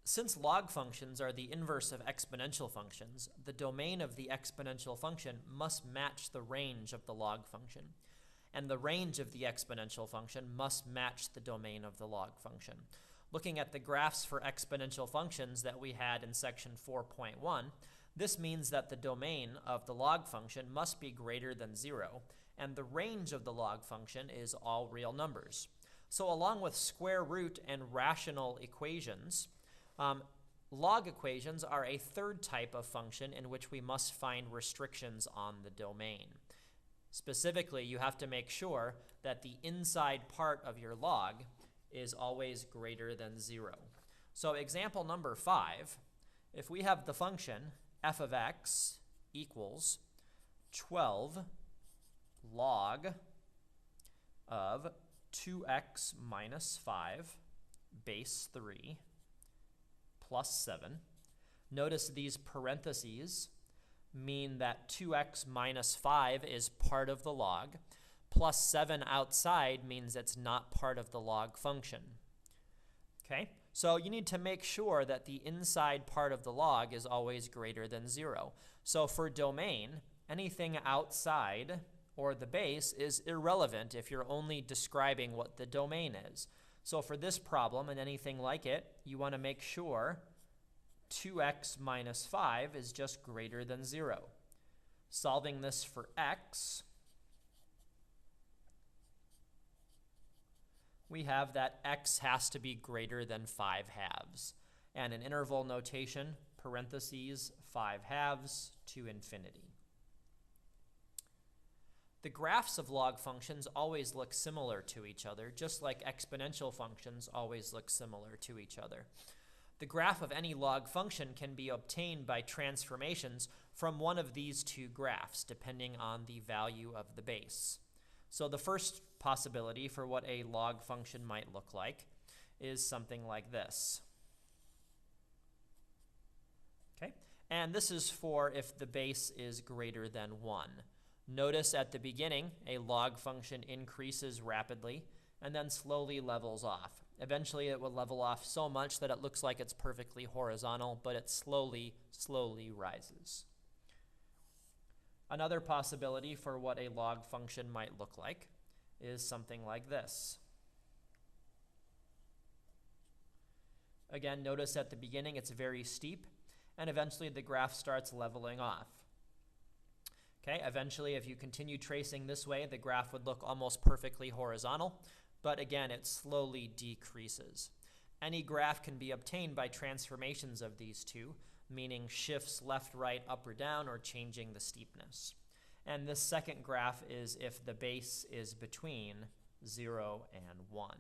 Since log functions are the inverse of exponential functions, the domain of the exponential function must match the range of the log function. And the range of the exponential function must match the domain of the log function. Looking at the graphs for exponential functions that we had in section 4.1, this means that the domain of the log function must be greater than 0, and the range of the log function is all real numbers. So along with square root and rational equations, log equations are a third type of function in which we must find restrictions on the domain. Specifically, you have to make sure that the inside part of your log is always greater than 0. So example number 5, if we have the function f of x equals 12 log of 2x minus 5 base 3 plus 7. Notice these parentheses mean that 2x minus 5 is part of the log, plus 7 outside means it's not part of the log function. Okay, so you need to make sure that the inside part of the log is always greater than 0. So for domain, anything outside or the base is irrelevant if you're only describing what the domain is. So for this problem and anything like it, you want to make sure 2x minus 5 is just greater than 0. Solving this for x, we have that x has to be greater than 5 halves. And in interval notation, parentheses 5 halves to infinity. The graphs of log functions always look similar to each other, just like exponential functions always look similar to each other. The graph of any log function can be obtained by transformations from one of these two graphs, depending on the value of the base. So the first possibility for what a log function might look like is something like this. Okay, and this is for if the base is greater than 1. Notice at the beginning, a log function increases rapidly and then slowly levels off. Eventually, it will level off so much that it looks like it's perfectly horizontal, but it slowly rises. Another possibility for what a log function might look like is something like this. Again, notice at the beginning it's very steep, and eventually the graph starts leveling off. Okay, eventually, if you continue tracing this way, the graph would look almost perfectly horizontal, but again, it slowly decreases. Any graph can be obtained by transformations of these two, meaning shifts left, right, up, or down, or changing the steepness. And this second graph is if the base is between 0 and 1.